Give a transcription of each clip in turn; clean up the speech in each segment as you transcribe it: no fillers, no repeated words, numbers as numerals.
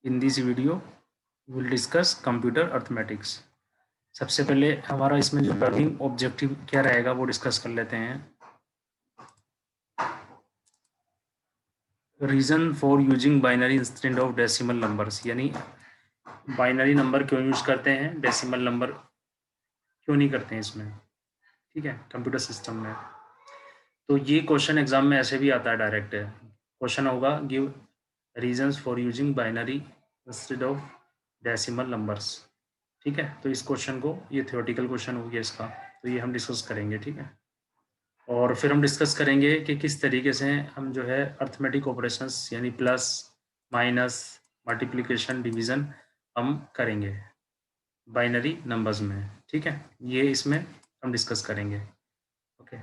In this video, we will discuss computer arithmetics. सबसे पहले हमारा इसमें जो लर्निंग ऑब्जेक्टिव क्या रहेगा वो डिस्कस कर लेते हैं. Reason for using binary instead of decimal numbers, यानी बाइनरी नंबर क्यों यूज करते हैं, डेसिमल नंबर क्यों नहीं करते हैं इसमें. ठीक है, कंप्यूटर सिस्टम में. तो ये क्वेश्चन एग्जाम में ऐसे भी आता है डायरेक्ट. क्वेश्चन होगा give reasons for using binary instead of decimal numbers. ठीक है, तो इस क्वेश्चन को, ये थ्योरेटिकल क्वेश्चन हो गया इसका, तो ये हम डिस्कस करेंगे. ठीक है, और फिर हम डिस्कस करेंगे कि किस तरीके से हम जो है अर्थमेटिक ऑपरेशंस यानी प्लस माइनस मल्टीप्लिकेशन डिवीज़न हम करेंगे बाइनरी नंबर्स में. ठीक है, ये इसमें हम डिस्कस करेंगे. ओके,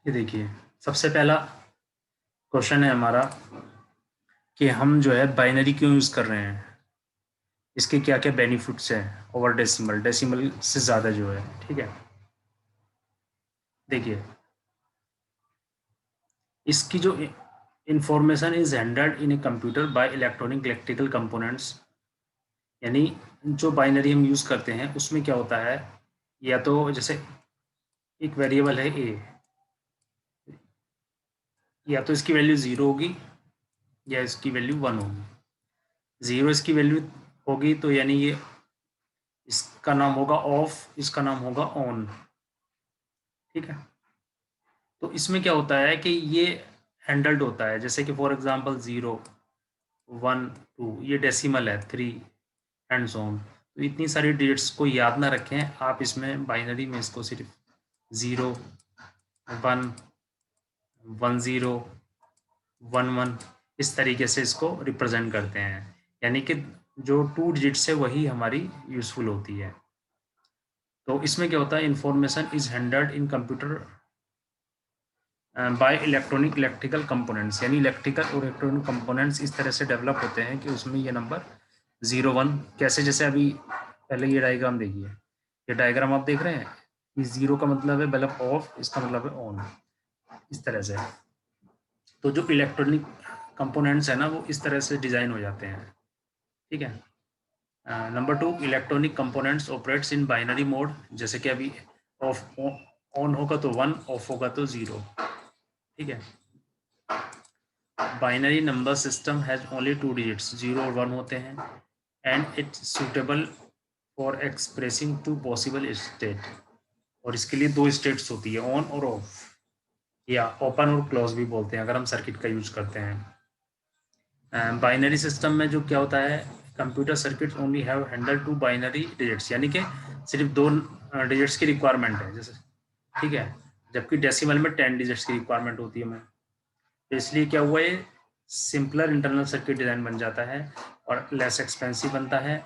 ये देखिए सबसे पहला क्वेश्चन है हमारा कि हम जो है बाइनरी क्यों यूज़ कर रहे हैं, इसके क्या क्या बेनिफिट्स हैं ओवर डेसिमल, डेसिमल से ज़्यादा जो है. ठीक है, देखिए इसकी जो information is handled in a computer bye electronic electrical components, यानी जो बाइनरी हम यूज़ करते हैं उसमें क्या होता है, या तो जैसे एक वेरिएबल है ए, या तो इसकी वैल्यू 0 होगी या इसकी वैल्यू 1 होगी. 0 इसकी वैल्यू होगी तो यानी ये इसका नाम होगा ऑफ, इसका नाम होगा ऑन. ठीक है, तो इसमें क्या होता है कि ये हैंडल्ड होता है, जैसे कि फॉर एग्जांपल 0 1 2 ये डेसिमल है, 3 एंड सो ऑन. तो इतनी सारी डिजिट्स को याद ना रखें आप, इसमें बाइनरी में इसको सिर्फ 0 1 1 0 1 1 इस तरीके से इसको रिप्रेजेंट करते हैं, यानी कि जो 2 डिजिट्स है वही हमारी यूजफुल होती है. तो इसमें क्या होता है, information is handled in computer bye electronic electrical components, यानी इलेक्ट्रिकल और इलेक्ट्रॉनिक कंपोनेंट्स इस तरह से डेवलप होते हैं कि उसमें ये नंबर 0 1 कैसे, जैसे अभी पहले ये डायग्राम देखिए, ये डायग्राम आप देख रहे हैं, ये 0 का मतलब है बल्ब ऑफ, इसका मतलब है ऑन, इस तरह से. तो जो इलेक्ट्रॉनिक कंपोनेंट्स है ना वो इस तरह से डिज़ाइन हो जाते हैं. ठीक है, number 2 electronic components operates in binary mode, जैसे कि अभी ऑफ ऑन होगा तो 1, ऑफ होगा तो 0. ठीक है, binary number system has only 2 digits, 0 और 1 होते हैं, and it's suitable for expressing 2 possible state, और इसके लिए 2 स्टेट्स होती है, ऑन और ऑफ, या ओपन और क्लोज भी बोलते हैं अगर हम सर्किट का यूज करते हैं. बाइनरी सिस्टम में जो क्या होता है, computer circuit only have handle 2 binary digits, यानी कि सिर्फ 2 डिजिट्स की रिक्वायरमेंट है जैसे. ठीक है, जबकि डेसिमल में 10 डिजिट्स की रिक्वायरमेंट होती है. तो इसलिए क्या हुआ, ये सिंपलर इंटरनल सर्किट डिज़ाइन बन जाता है और लेस एक्सपेंसिव बनता है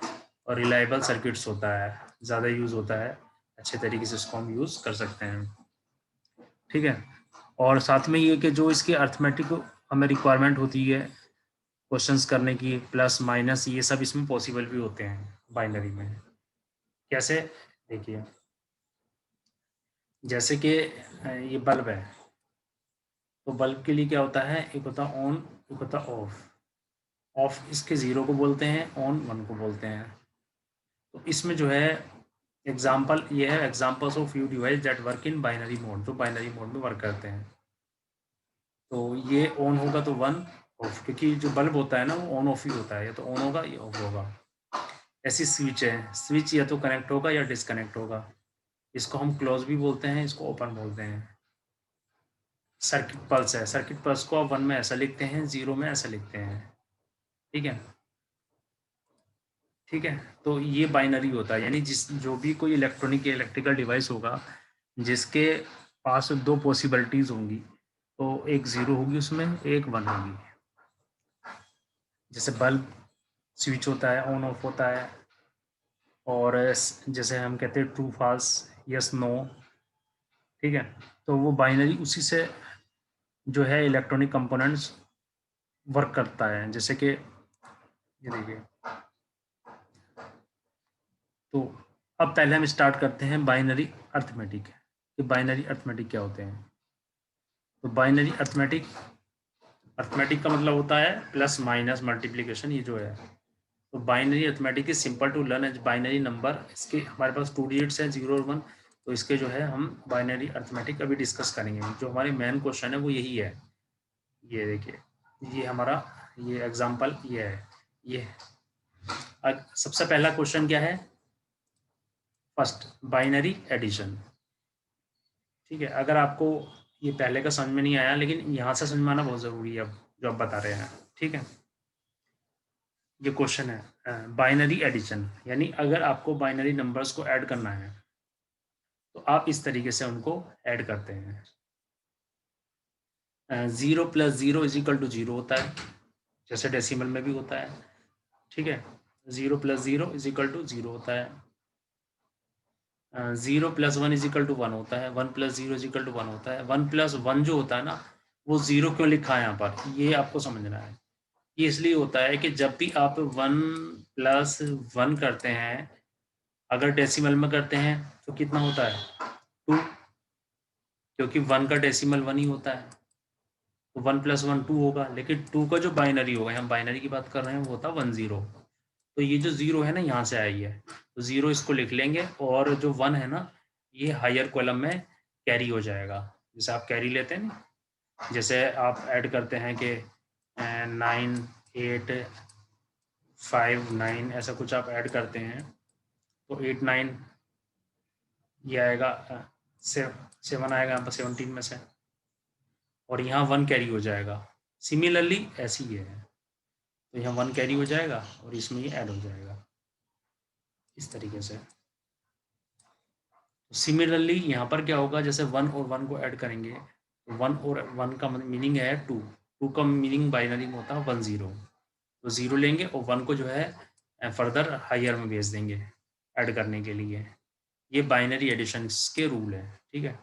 और रिलायबल सर्किट्स होता है, ज़्यादा यूज़ होता है, अच्छे तरीके से इसको हम यूज़ कर सकते हैं. ठीक है, और साथ में ये कि जो इसकी अर्थमेटिक हमें रिक्वायरमेंट होती है क्वेश्चंस करने की, प्लस माइनस ये सब इसमें पॉसिबल भी होते हैं बाइनरी में. कैसे, देखिए जैसे कि ये बल्ब है, तो बल्ब के लिए क्या होता है, एक होता है ऑन, एक होता है ऑफ. ऑफ इसके 0 को बोलते हैं, ऑन 1 को बोलते हैं. तो इसमें जो है एग्जाम्पल ये है, examples of few device that work in binary mode, जो बाइनरी मोड में वर्क करते हैं. तो ये ऑन होगा तो 1 ऑफ, क्योंकि जो बल्ब होता है ना वो ऑन ऑफ ही होता है, या तो ऑन होगा या ऑफ होगा. ऐसी स्विच है, स्विच या तो कनेक्ट होगा या डिसकनेक्ट होगा. इसको हम क्लोज भी बोलते हैं, इसको ओपन बोलते हैं. सर्किट पल्स है, सर्किट पल्स को आप 1 में ऐसा लिखते हैं, 0 में ऐसा लिखते हैं. ठीक है, ठीक है, तो ये बाइनरी होता है, यानी जिस जो भी कोई इलेक्ट्रॉनिक या इलेक्ट्रिकल डिवाइस होगा जिसके पास 2 पॉसिबिलिटीज़ होंगी, तो एक 0 होगी उसमें, एक 1 होगी. जैसे बल्ब स्विच होता है, ऑन ऑफ होता है, और जैसे हम कहते हैं ट्रू फॉल्स, यस नो. ठीक है, तो वो बाइनरी उसी से जो है इलेक्ट्रॉनिक कंपोनेंट्स वर्क करता है. जैसे कि ये देखिए, तो अब पहले हम स्टार्ट करते हैं बाइनरी अर्थमेटिक, कि बाइनरी अर्थमेटिक क्या होते हैं. तो बाइनरी अर्थमेटिक अर्थमेटिक का मतलब होता है प्लस माइनस मल्टीप्लीकेशन, ये जो है। तो binary arithmetic is simple to learn as binary number. इसके हमारे पास 2 डिजिट्स हैं 0 और 1, तो इसके जो है हम बाइनरी अर्थमेटिक अभी डिस्कस करेंगे। जो हमारे मेन क्वेश्चन है वो यही है। ये देखिए, ये हमारा ये एग्जाम्पल ये है। ये सबसे पहला क्वेश्चन क्या है? First, binary addition. ठीक है, अगर आपको ये पहले का समझ में नहीं आया, लेकिन यहाँ से समझ में आना बहुत ज़रूरी है अब जो आप बता रहे हैं। ठीक है, ये क्वेश्चन है बाइनरी एडिशन, यानी अगर आपको बाइनरी नंबर्स को ऐड करना है तो आप इस तरीके से उनको ऐड करते हैं। 0 + 0 = 0 होता है, जैसे डेसिमल में भी होता है। ठीक है, 0 + 0 = 0 होता है। 0 + 1 = 1 होता है। 1 + 0 = 1 होता है। 1 + 1 जो होता है ना, वो 0 क्यों लिखा है यहाँ पर, ये आपको समझना है। ये इसलिए होता है कि जब भी आप 1 + 1 करते हैं, अगर डेसिमल में करते हैं तो कितना होता है? 2, क्योंकि 1 का डेसिमल 1 ही होता है। तो 1 + 1 2 होगा, लेकिन 2 का जो बाइनरी होगा, हम बाइनरी की बात कर रहे हैं, वो होता 1 0। तो ये जो 0 है ना, यहाँ से आई है, तो 0 इसको लिख लेंगे, और जो 1 है ना, ये हायर कॉलम में कैरी हो जाएगा। जैसे आप कैरी लेते हैं ना, जैसे आप ऐड करते हैं कि 9 8 5 9, ऐसा कुछ आप ऐड करते हैं, तो 8 9 ये आएगा, 7 आएगा यहाँ पर 17 में से, और यहाँ 1 कैरी हो जाएगा। सिमिलरली ऐसी ही है, तो यहाँ 1 कैरी हो जाएगा और इसमें ये ऐड हो जाएगा इस तरीके से। तो सिमिलरली यहाँ पर क्या होगा, जैसे 1 और 1 को ऐड करेंगे, तो 1 और 1 का मीनिंग है 2, 2 का मीनिंग बाइनरी में होता है 1 0। तो 0 लेंगे और 1 को जो है फर्दर हायर में भेज देंगे ऐड करने के लिए। ये बाइनरी एडिशन के रूल है। ठीक है,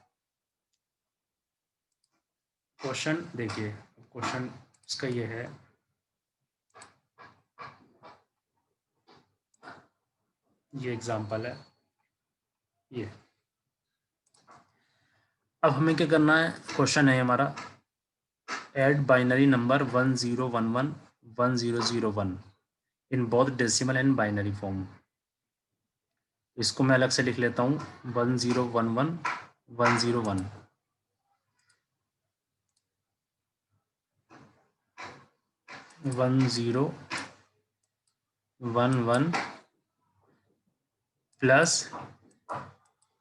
क्वेश्चन देखिए, क्वेश्चन इसका ये है, ये एग्जांपल है ये। अब हमें क्या करना है, क्वेश्चन है हमारा, add binary number 1011 1001 in both decimal and binary form. इसको मैं अलग से लिख लेता हूँ, 1011 101 1011 प्लस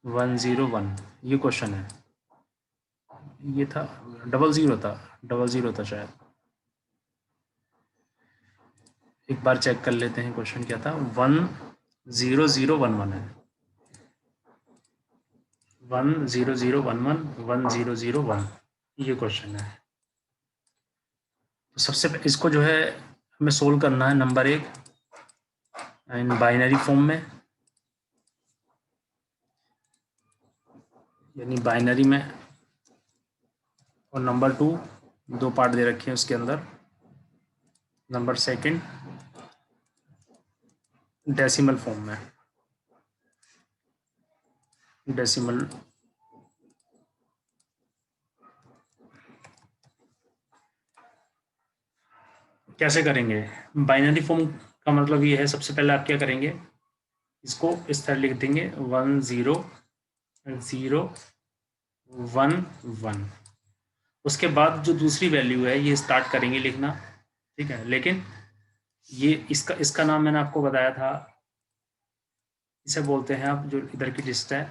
101। ये क्वेश्चन है, ये था 00 था, 00 था शायद। एक बार चेक कर लेते हैं क्वेश्चन क्या था। 10011 है, 10011 1001, ये क्वेश्चन है। तो सबसे इसको जो है हमें सोल्व करना है, नंबर 1 इन बाइनरी फॉर्म में, यानी बाइनरी में, और नंबर 2 2 पार्ट दे रखे हैं उसके अंदर। नंबर 2 डेसिमल फॉर्म में, डेसिमल। कैसे करेंगे? बाइनरी फॉर्म का मतलब ये है, सबसे पहले आप क्या करेंगे, इसको इस तरह लिख देंगे 1001 उसके बाद जो दूसरी वैल्यू है ये स्टार्ट करेंगे लिखना। ठीक है, लेकिन ये इसका नाम मैंने आपको बताया था, इसे बोलते हैं आप, जो इधर की लिस्ट है,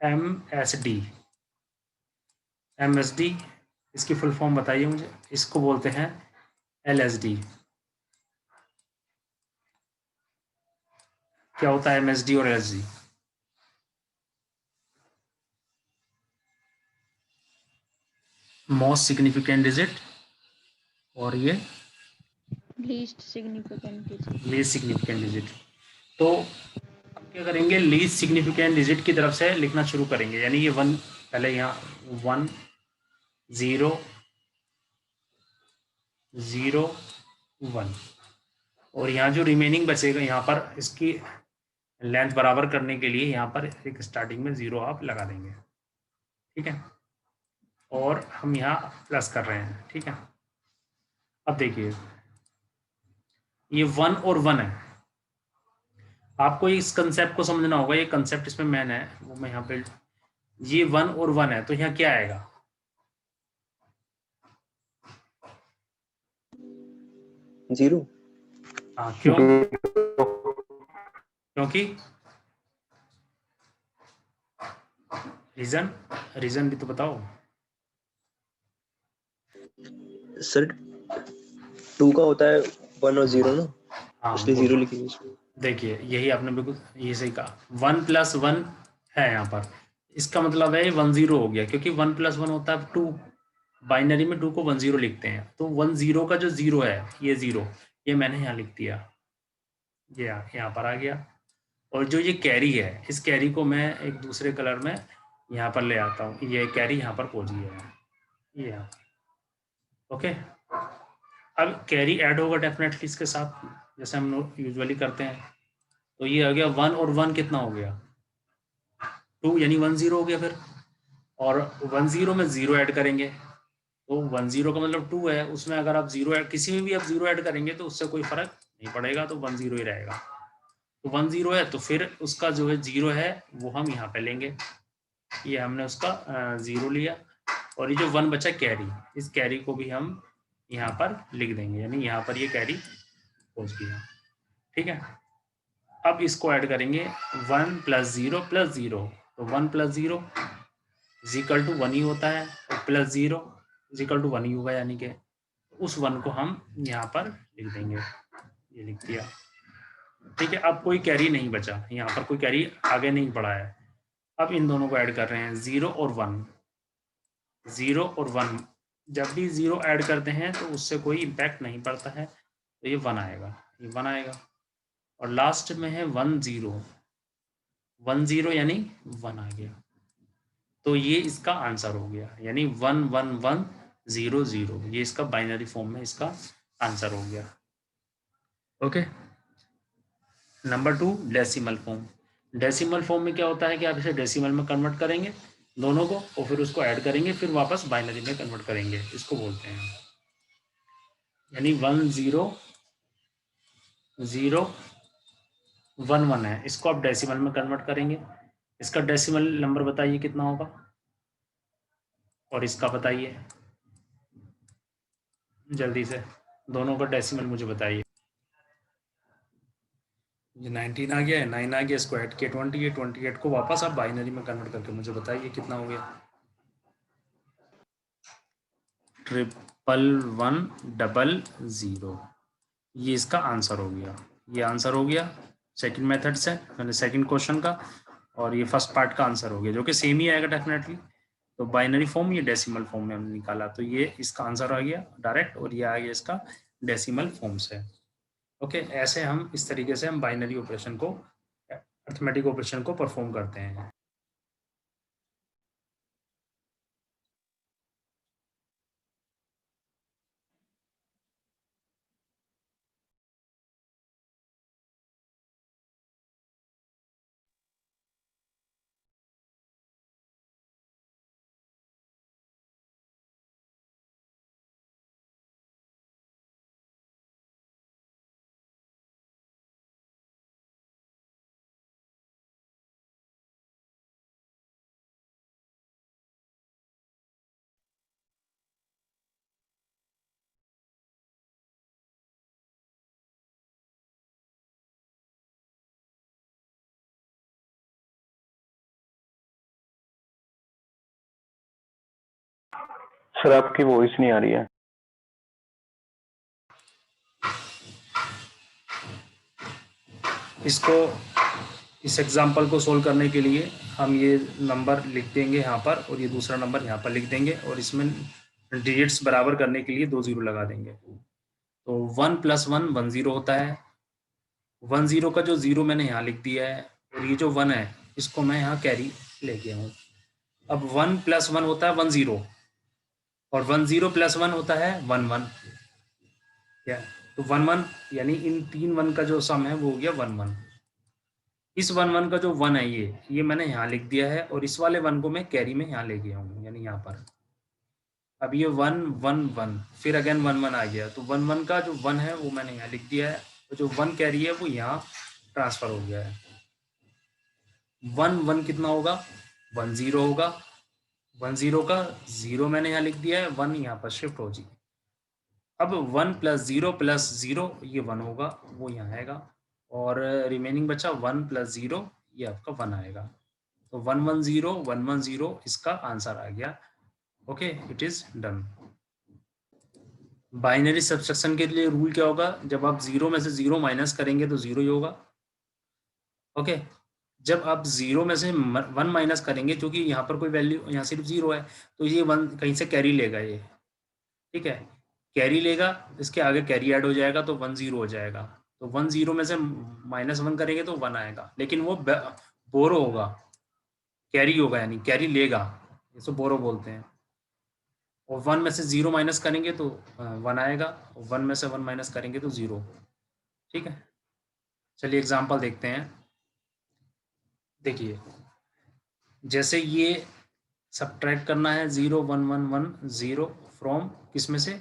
MSD। MSD, इसकी फुल फॉर्म बताइए मुझे। इसको बोलते हैं LSD। क्या होता है MSD और LSD? मोस्ट सिग्निफिकेंट डिजिट, और ये least significant digit. Least significant digit. तो अब क्या करेंगे, लीस्ट सिग्निफिकेंट डिजिट की तरफ से लिखना शुरू करेंगे, यानी ये 1 पहले यहाँ 1 0 0 1, और यहाँ जो रिमेनिंग बचेगा, यहाँ पर इसकी लेंथ बराबर करने के लिए यहाँ पर एक स्टार्टिंग में 0 आप लगा देंगे। ठीक है, और हम यहाँ प्लस कर रहे हैं। ठीक है, अब देखिए ये 1 और 1 है, आपको इस कंसेप्ट को समझना होगा, ये कंसेप्ट इसमें मैन है वो मैं यहाँ पे, ये 1 और 1 है तो यहाँ क्या आएगा? 0। हाँ क्यों? क्योंकि रीजन भी तो बताओ। सर 2 का होता है 1 और 0 ना, हाँ इसलिए 0 लिखेंगे इसमें। देखिए यही आपने बिल्कुल ये सही कहा, 1 + 1 है यहाँ पर, इसका मतलब है 1 0 हो गया, क्योंकि 1 + 1 होता है 2, बाइनरी में 2 को 1 0 लिखते हैं, तो 1 0 का जो 0 है ये 0, ये मैंने यहाँ लिख दिया, ये यहाँ पर आ गया। और जो ये कैरी है, इस कैरी को मैं एक दूसरे कलर में यहाँ पर ले आता हूँ, ये कैरी यहाँ पर पहुँच गया है, ये यहाँ ओके। अब कैरी ऐड होगा डेफिनेटली इसके साथ, जैसे हम यूजुअली करते हैं, तो ये आ गया 1 और 1 कितना हो गया 2, यानी 1 0 हो गया फिर, और 1 0 में 0 ऐड करेंगे, तो 1 0 का मतलब 2 है, उसमें अगर आप 0 ऐड, किसी में भी आप 0 ऐड करेंगे तो उससे कोई फर्क नहीं पड़ेगा, तो 1 0 ही रहेगा। तो 1 0 है तो फिर उसका जो है 0 है वो हम यहाँ पे लेंगे, ये हमने उसका 0 लिया, और ये जो 1 बचा कैरी, इस कैरी को भी हम यहाँ पर लिख देंगे, यानी यहाँ पर ये कैरी पहुँच गया, ठीक है। अब इसको ऐड करेंगे 1 + 0 + 0, तो 1 + 0 = 1 ही होता है, और +0 = 1 ही होगा, यानी कि उस 1 को हम यहाँ पर लिख देंगे, ये लिख दिया, ठीक है। अब कोई कैरी नहीं बचा, यहाँ पर कोई कैरी आगे नहीं बढ़ा है। अब इन दोनों को ऐड कर रहे हैं 0 और 1, 0 और 1, जब भी 0 ऐड करते हैं तो उससे कोई इम्पैक्ट नहीं पड़ता है, तो ये 1 आएगा, ये 1 आएगा, और लास्ट में है 1 0, 1 0 यानी 1 आ गया, तो ये इसका आंसर हो गया, यानी 1 1 1 0 0, ये इसका बाइनरी फॉर्म में इसका आंसर हो गया, okay. Number 2 decimal form. Decimal form में क्या होता है कि आप इसे डेसिमल में कन्वर्ट करेंगे दोनों को, और फिर उसको ऐड करेंगे, फिर वापस बाइनरी में कन्वर्ट करेंगे, इसको बोलते हैं, यानी 1 0 0 1 1 है, इसको आप डेसिमल में कन्वर्ट करेंगे, इसका डेसिमल नंबर बताइए कितना होगा, और इसका बताइए जल्दी से, दोनों का डेसिमल मुझे बताइए। ये 19 आ गया है, 9 आ गया, इसको ऐड किया 28, 28 को वापस आप बाइनरी में कन्वर्ट करके मुझे बताइए कितना हो गया। 11100, ये इसका आंसर हो गया, ये आंसर हो गया सेकंड मेथड से, मैंने सेकंड क्वेश्चन का, और ये फर्स्ट पार्ट का आंसर हो गया, जो कि सेम ही आएगा डेफिनेटली। तो बाइनरी फॉर्म, ये डेसिमल फॉर्म में हमने निकाला, तो ये इसका आंसर आ गया डायरेक्ट, और ये आ गया इसका डेसिमल फॉर्म से, ओके। ऐसे हम इस तरीके से हम बाइनरी ऑपरेशन को, अरिथमेटिक ऑपरेशन को परफॉर्म करते हैं। सर आपकी वॉइस नहीं आ रही है। इसको, इस एग्जाम्पल को सोल्व करने के लिए हम ये नंबर लिख देंगे यहाँ पर, और ये दूसरा नंबर यहाँ पर लिख देंगे, और इसमें डिजिट्स बराबर करने के लिए 2 0 लगा देंगे, तो 1 + 1 1 0 होता है, 1 0 का जो 0 मैंने यहाँ लिख दिया है, और ये जो 1 है इसको मैं यहाँ कैरी ले गया हूँ। अब 1 + 1 होता है 1 0, और 1 0 + 1 होता है 1 1, क्या, तो 1 1, यानी इन 3 1 का जो सम है वो हो गया 1 1। इस 1 1 का जो 1 है ये मैंने यहाँ लिख दिया है, और इस वाले 1 को मैं कैरी में यहाँ ले गया हूँ, यानी यहाँ पर, अब ये 1 1 1 फिर अगेन 1 1 आ गया, तो 1 1 का जो 1 है वो मैंने यहाँ लिख दिया है, तो जो 1 कैरी है वो यहाँ ट्रांसफर हो गया है। 1 1 कितना होगा, 1 0 होगा, 1 0 का 0 मैंने यहाँ लिख दिया है, 1 यहाँ पर शिफ्ट हो जाए। अब 1 + 0 + 0 ये 1 होगा, वो यहाँ आएगा, और रिमेनिंग बचा 1 + 0 ये आपका 1 आएगा। तो 1 1 0 1 1 0 इसका आंसर आ गया। Okay, it is done. Binary subtraction के लिए रूल क्या होगा, जब आप 0 में से 0 माइनस करेंगे तो 0 ही होगा। ओके, जब आप 0 में से 1 माइनस करेंगे, क्योंकि यहाँ पर कोई वैल्यू, यहाँ सिर्फ 0 है, तो ये 1 कहीं से कैरी लेगा ये, ठीक है, कैरी लेगा, इसके आगे कैरी ऐड हो जाएगा तो 1 0 हो जाएगा। तो 1 0 में से -1 करेंगे तो 1 आएगा, लेकिन वो बोरो होगा, कैरी होगा, यानी कैरी लेगा, इसको बोरो बोलते हैं। और 1 में से 0 माइनस करेंगे तो 1 आएगा, 1 में से 1 माइनस करेंगे तो 0। ठीक है, चलिए एग्जांपल देखते हैं। देखिए, जैसे ये सब्ट्रैक्ट करना है 0 1 1 1 0 फ्रॉम किस में से,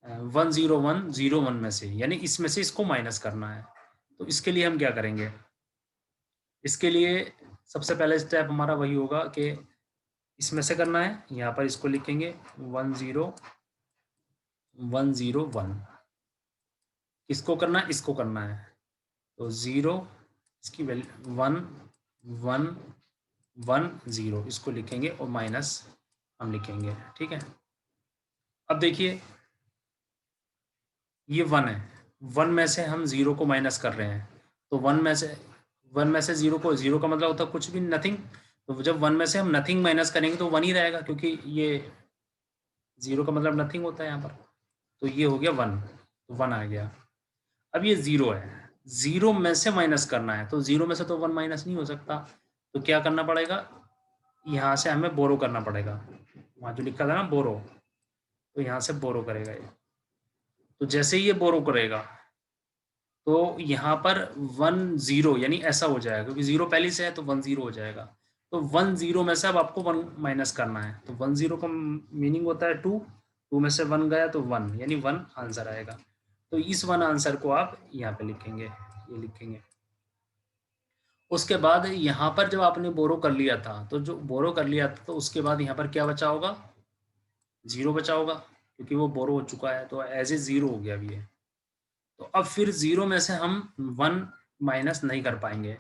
1 0 1 0 1 में से, यानी इसमें से इसको माइनस करना है। तो इसके लिए हम क्या करेंगे, इसके लिए सबसे पहले स्टेप हमारा वही होगा कि इसमें से करना है, यहाँ पर इसको लिखेंगे 1 0 1 0 1, किसको करना है, इसको करना है, तो 0 इसकी वैल्यू 1 1 1 0 इसको लिखेंगे और माइनस हम लिखेंगे। ठीक है, अब देखिए ये 1 है, 1 में से हम 0 को माइनस कर रहे हैं, तो 1 में से 0 को, 0 का मतलब होता है कुछ भी, नथिंग, तो जब 1 में से हम नथिंग माइनस करेंगे तो 1 ही रहेगा, क्योंकि ये 0 का मतलब नथिंग होता है यहाँ पर। तो ये हो गया 1, तो 1 आ गया। अब ये 0 है, 0 में से माइनस करना है, तो 0 में से तो 1 माइनस नहीं हो सकता, तो क्या करना पड़ेगा, यहाँ से हमें बोरो करना पड़ेगा, वहाँ जो लिखा था ना बोरो, तो यहाँ से बोरो करेगा ये। तो जैसे ही ये बोरो करेगा तो यहाँ पर 1 0 यानी ऐसा हो जाएगा, क्योंकि 0 पहले से है तो 1 0 हो जाएगा। तो 1 0 में से अब आपको 1 माइनस करना है, तो 1 0 का मीनिंग होता है 2, 2 में से 1 गया तो 1, यानी 1 आंसर आएगा। तो इस 1 आंसर को आप यहाँ पे लिखेंगे, ये लिखेंगे। उसके बाद यहाँ पर जब आपने बोरो कर लिया था, तो जो बोरो कर लिया था तो उसके बाद यहाँ पर क्या बचा होगा, 0 बचा होगा, क्योंकि वो बोरो हो चुका है, तो एज ए 0 हो गया अभी ये। तो अब फिर 0 में से हम 1 माइनस नहीं कर पाएंगे,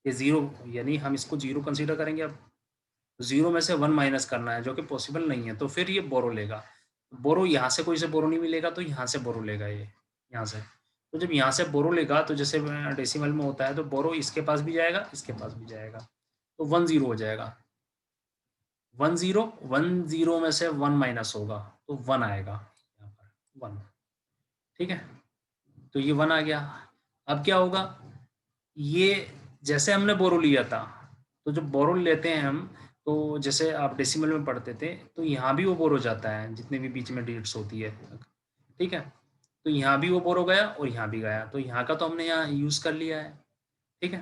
ये 0, यानी हम इसको 0 कंसीडर करेंगे। अब 0 में से 1 माइनस करना है, जो कि पॉसिबल नहीं है, तो फिर ये बोरो लेगा। बोरो यहाँ से कोई से बोरो नहीं मिलेगा, तो यहाँ से बोरो लेगा ये, यहाँ से। तो जब यहाँ से बोरो लेगा, तो जैसे डेसिमल में होता है, तो बोरो इसके पास भी जाएगा, इसके पास भी जाएगा, तो 1 0 हो जाएगा। 1 0 1 0 में से 1 माइनस होगा तो 1 आएगा यहाँ पर, 1। ठीक है, तो ये 1 आ गया। अब क्या होगा, ये जैसे हमने बोरो लिया था, तो जब बोरो लेते हैं हम, तो जैसे आप डेसिमल में पढ़ते थे, तो यहाँ भी वो बोरो जाता है, जितने भी बीच में डिजिट्स होती है। ठीक है, तो यहाँ भी वो बोरो गया और यहाँ भी गया, तो यहाँ का तो हमने यहाँ यूज कर लिया है। ठीक है,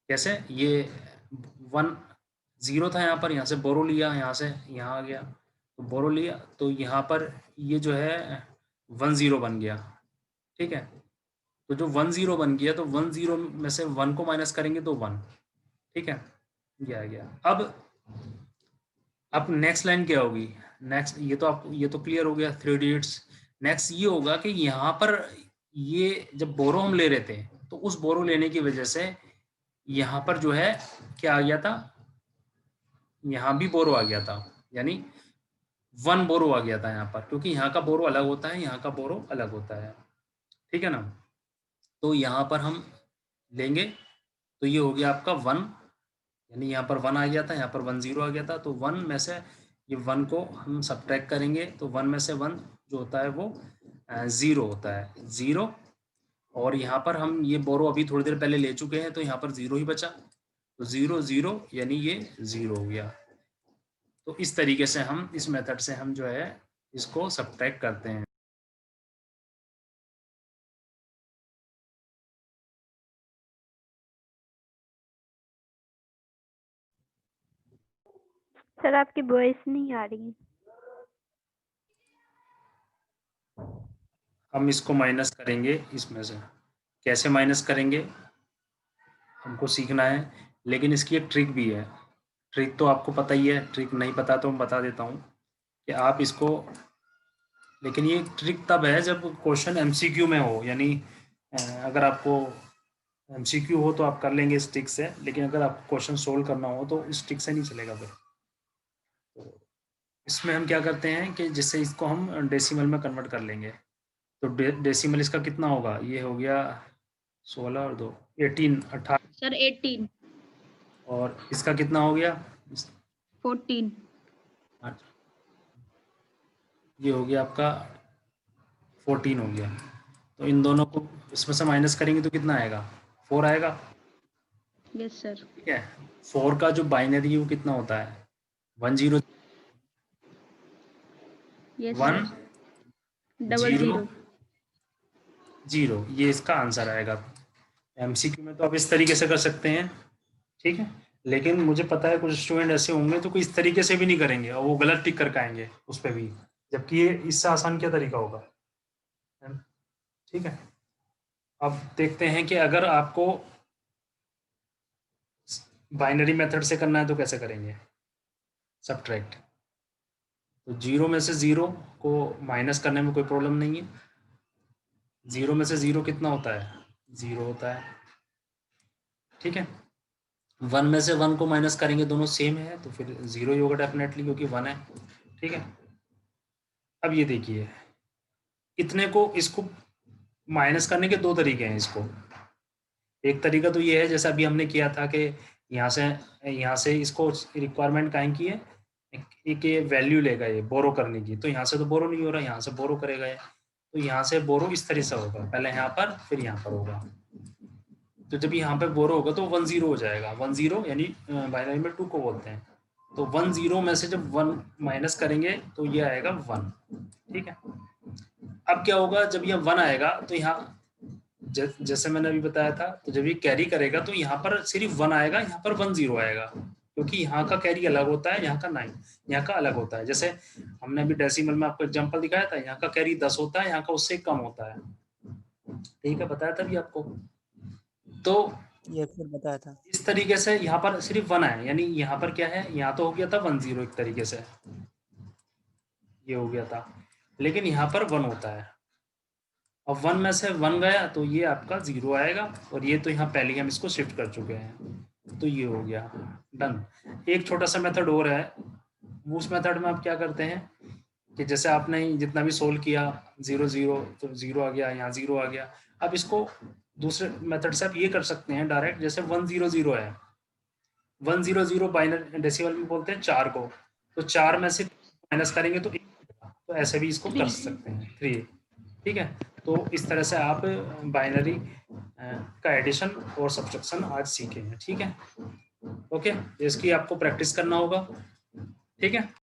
कैसे, ये 1 0 था यहाँ पर, यहाँ से बोरो लिया, यहाँ से यहाँ आ गया, तो बोरो लिया, तो यहाँ पर ये जो है 1 0 बन गया। ठीक है, तो जो 1 0 बन गया, तो 1 0 में से 1 को माइनस करेंगे तो 1। ठीक है, ये आ गया। अब नेक्स्ट लाइन क्या होगी, नेक्स्ट, ये तो क्लियर हो गया 3 डिजिट्स। नेक्स्ट ये होगा कि यहाँ पर ये जब बोरो हम ले रहे थे, तो उस बोरो लेने की वजह से यहाँ पर जो है क्या आ गया था, यहाँ भी बोरो आ गया था, यानी 1 बोरो आ गया था यहाँ पर, क्योंकि यहाँ का बोरो अलग होता है, यहाँ का बोरो अलग होता है। ठीक है ना, तो यहाँ पर हम लेंगे, तो ये हो गया आपका 1, यानी यहाँ पर 1 आ गया था, यहाँ पर 1 0 आ गया था, तो 1 में से ये 1 को हम सब्ट्रैक्ट करेंगे, तो 1 में से 1 जो होता है वो 0 होता है, 0। और यहाँ पर हम ये बोरो अभी थोड़ी देर पहले ले चुके हैं, तो यहाँ पर 0 ही बचा, तो 0 0 यानी ये 0 हो गया। तो इस तरीके से हम, इस मेथड से हम जो है इसको सब्ट्रैक्ट करते हैं। सर आपकी वॉइस नहीं आ रही। हम इसको माइनस करेंगे इसमें से। कैसे माइनस करेंगे हमको सीखना है, लेकिन इसकी एक ट्रिक भी है। ट्रिक तो आपको पता ही है, ट्रिक नहीं पता तो मैं बता देता हूँ कि आप इसको, लेकिन ये ट्रिक तब है जब क्वेश्चन एमसीक्यू में हो, यानी अगर आपको एमसीक्यू हो तो आप कर लेंगे इस ट्रिक से, लेकिन अगर आपको क्वेश्चन सोल्व करना हो तो इस ट्रिक से नहीं चलेगा फिर। तो इसमें हम क्या करते हैं कि जिससे इसको हम डेसिमल में कन्वर्ट कर लेंगे। तो डेसिमल इसका कितना होगा, ये हो गया 16 और 2 18 सर 18 और इसका कितना हो गया 14 ये हो गया आपका 14 हो गया। तो इन दोनों को इसमें से माइनस करेंगे तो कितना आएगा 4 आएगा। Yes sir. ठीक है, 4 का जो बाइनरी है वो कितना होता है 1 0 यस 1 सर 0 00 0, ये इसका आंसर आएगा। एमसीक्यू में तो आप इस तरीके से कर सकते हैं, ठीक है, लेकिन मुझे पता है कुछ स्टूडेंट ऐसे होंगे तो कोई इस तरीके से भी नहीं करेंगे और वो गलत टिक करके आएंगे उस पर भी, जबकि ये इससे आसान क्या तरीका होगा। ठीक है, अब देखते हैं कि अगर आपको बाइनरी मेथड से करना है तो कैसे करेंगे सबट्रैक्ट। तो 0 में से 0 को माइनस करने में कोई प्रॉब्लम नहीं है। 0 में से 0 कितना होता है 0 होता है। ठीक है, 1 में से 1 को माइनस करेंगे, दोनों सेम है तो फिर 0 ही होगा डेफिनेटली, क्योंकि 1 है। ठीक है, अब ये देखिए इतने को इसको माइनस करने के दो तरीके हैं इसको। एक तरीका तो ये है जैसा अभी हमने किया था कि यहाँ से इसको रिक्वायरमेंट काहे की है, एक ये वैल्यू लेगा ये बोरो करने की, तो यहाँ से तो बोरो नहीं हो रहा, यहाँ से बोरो करेगा ये, तो यहाँ से बोरो इस तरह से होगा, पहले यहाँ पर फिर यहाँ पर होगा। तो जब यहाँ पे बोरो होगा तो 1 0 हो जाएगा। 1 0 यानी बाइनरी में 2 को बोलते हैं। तो 1 0 में से जब 1 माइनस करेंगे तो ये आएगा 1। ठीक है, अब क्या होगा जब ये 1 आएगा तो यहाँ जैसे मैंने अभी बताया था, तो जब ये कैरी करेगा तो यहाँ पर सिर्फ 1 आएगा, यहाँ पर 1 0 आएगा, क्योंकि यहाँ का कैरी अलग होता है, यहाँ का 9 यहाँ का अलग होता है। जैसे हमने अभी डेसिमल में आपको एग्जांपल दिखाया था, यहाँ का कैरी 10 होता है, यहाँ का उससे कम होता है। ठीक है, बताया था भी आपको। तो ये फिर बताया था। इस तरीके से यहाँ पर सिर्फ 1 है, यानी यहाँ पर क्या है, यहाँ तो हो गया था 1 0 एक तरीके से ये हो गया था, लेकिन यहाँ पर 1 होता है। अब 1 में से 1 गया तो ये आपका 0 आएगा, और ये तो यहाँ पहले हम इसको शिफ्ट कर चुके हैं, तो ये हो गया डन। एक छोटा सा मेथड और है, उस मेथड में आप क्या करते हैं कि जैसे आपने जितना भी सोल्व किया 0 0 तो 0 आ गया, यहाँ 0 आ गया। अब इसको दूसरे मेथड से आप ये कर सकते हैं डायरेक्ट, जैसे 1 0 0 है, 1 0 0 बाइनरी डेसिमल में बोलते हैं 4 को, तो 4 में से माइनस करेंगे तो 1, तो ऐसे भी इसको कर सकते हैं 3। ठीक है, तो इस तरह से आप बाइनरी का एडिशन और सब्ट्रैक्शन आज सीखे हैं। ठीक है, ओके, इसकी आपको प्रैक्टिस करना होगा। ठीक है।